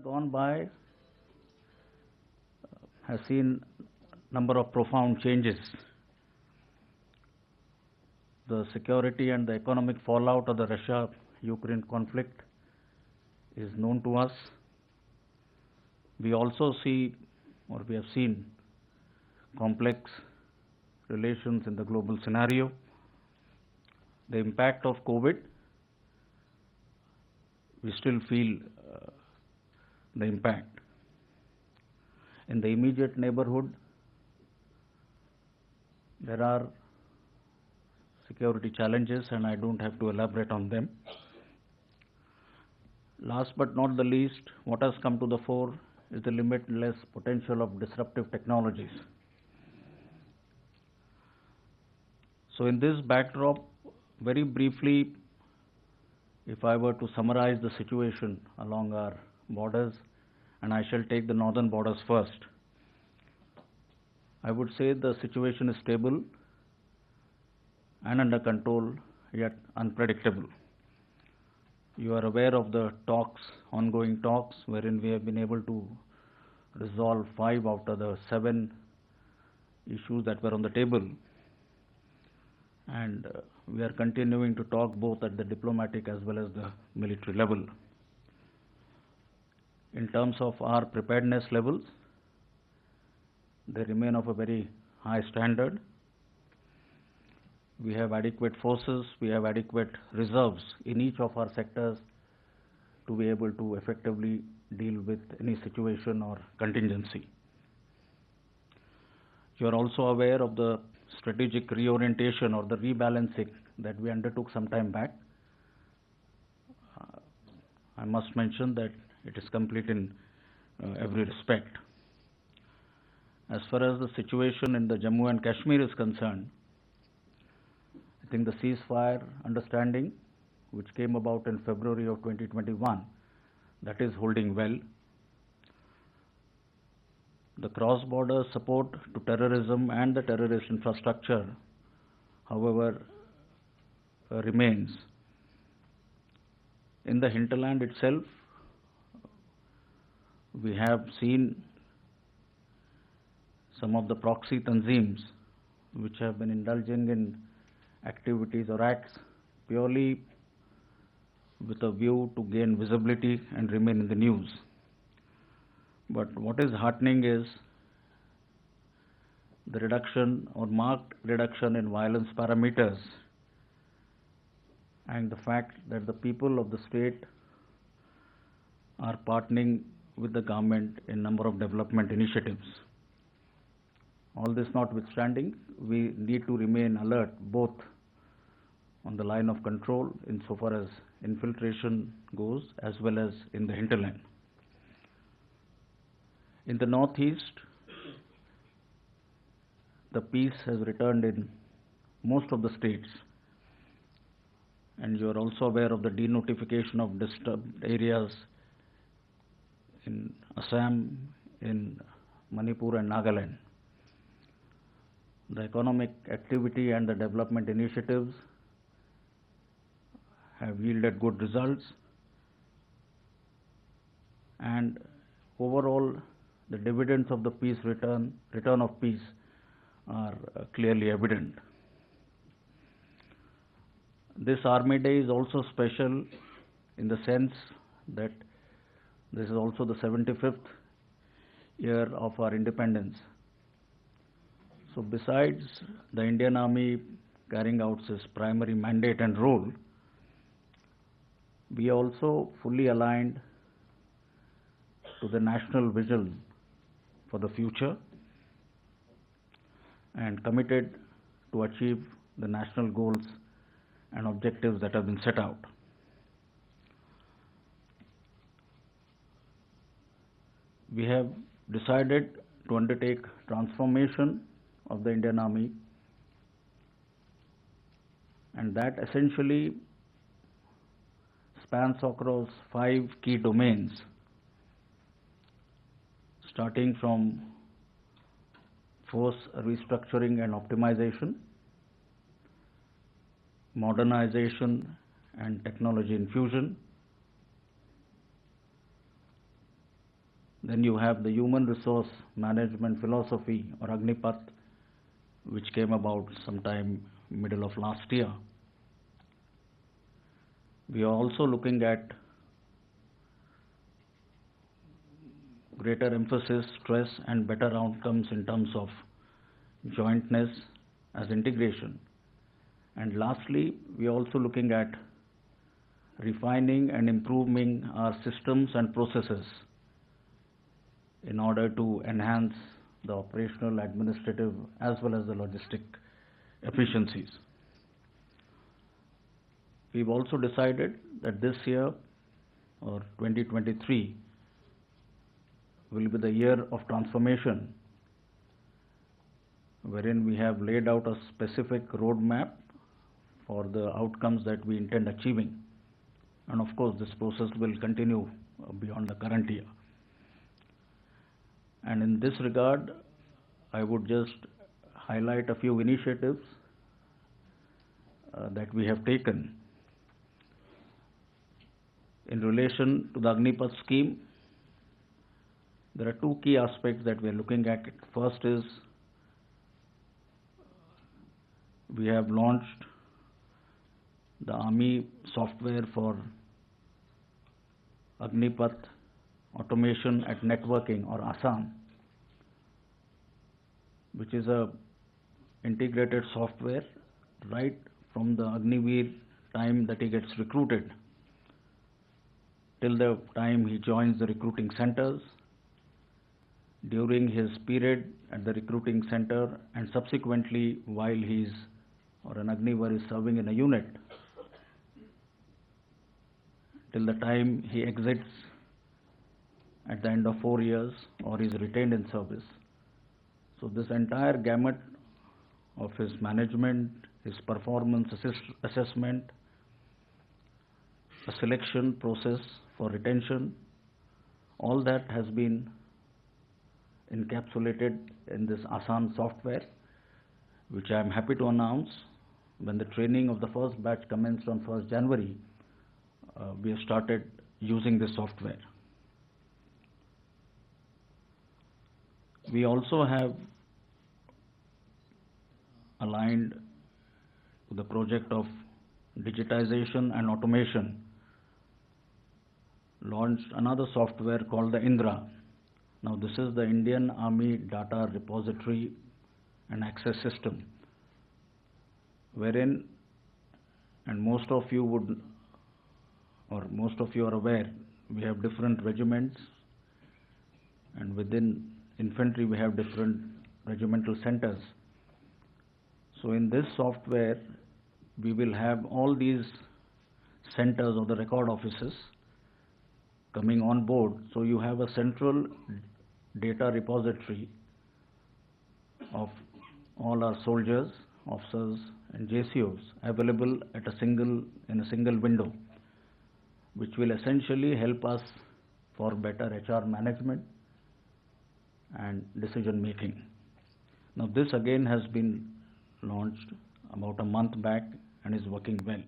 gone by has seen number of profound changes. The security and the economic fallout of the Russia-Ukraine conflict is known to us. We also see, or we have seen, complex relations in the global scenario. The impact of COVID, we still feel the impact. In the immediate neighborhood, there are security challenges, and I don't have to elaborate on them. Last but not the least, what has come to the fore is the limitless potential of disruptive technologies. So in this backdrop, very briefly, if I were to summarize the situation along our borders, and I shall take the northern borders first, I would say the situation is stable and under control, yet unpredictable. You are aware of the ongoing talks, wherein we have been able to resolve 5 out of the 7 issues that were on the table. And we are continuing to talk both at the diplomatic as well as the military level. In terms of our preparedness levels, they remain of a very high standard. We have adequate forces, we have adequate reserves in each of our sectors to be able to effectively deal with any situation or contingency. You are also aware of the strategic reorientation or the rebalancing that we undertook some time back. I must mention that it is complete in every respect. As far as the situation in the Jammu and Kashmir is concerned, I think the ceasefire understanding, which came about in February of 2021, that is holding well. The cross-border support to terrorism and the terrorist infrastructure, however, remains. In the hinterland itself, we have seen some of the proxy tanzeems which have been indulging in activities or acts purely with a view to gain visibility and remain in the news. But what is heartening is the reduction or marked reduction in violence parameters, and the fact that the people of the state are partnering with the government in number of development initiatives. All this notwithstanding, we need to remain alert both on the line of control insofar as infiltration goes, as well as in the hinterland. In the northeast, the peace has returned in most of the states, and you are also aware of the denotification of disturbed areas in Assam, in Manipur and Nagaland. The economic activity and the development initiatives have yielded good results, and overall the dividends of the peace return of peace are clearly evident. This Army Day is also special in the sense that this is also the 75th year of our independence. So besides the Indian Army carrying out its primary mandate and role, we are also fully aligned to the national vision for the future and committed to achieve the national goals and objectives that have been set out. We have decided to undertake transformation of the Indian Army, and that essentially spans across 5 key domains, starting from force restructuring and optimization, modernization and technology infusion, Then you have the human resource management philosophy, or Agnipath, which came about sometime middle of last year. We are also looking at greater emphasis, stress, and better outcomes in terms of jointness as integration. And lastly, we are also looking at refining and improving our systems and processes in order to enhance the operational, administrative, as well as the logistic efficiencies. We've also decided that this year, or 2023, will be the year of transformation, wherein we have laid out a specific roadmap for the outcomes that we intend achieving. And of course, this process will continue beyond the current year. And in this regard, I would just highlight a few initiatives that we have taken. In relation to the Agnipath scheme, there are two key aspects that we are looking at. First is, we have launched the Army software for Agnipath automation at networking, or ASAN, which is a integrated software right from the Agniveer time that he gets recruited till the time he joins the recruiting centers, during his period at the recruiting center, and subsequently while an Agniveer is serving in a unit, till the time he exits at the end of 4 years or is retained in service. So this entire gamut of his management, his performance assessment, a selection process for retention, all that has been encapsulated in this ASAN software, which I am happy to announce. When the training of the first batch commenced on 1st January, we have started using this software. We also have aligned to the project of digitization and automation, launched another software called the Indra. Now this is the Indian Army Data Repository and Access System, wherein, and most of you are aware, we have different regiments, and within infantry we have different regimental centers. So in this software, we will have all these centers of the record offices coming on board. So you have a central data repository of all our soldiers, officers, and JCOs available in a single window, which will essentially help us for better HR management and decision making. Now this again has been launched about a month back and is working well.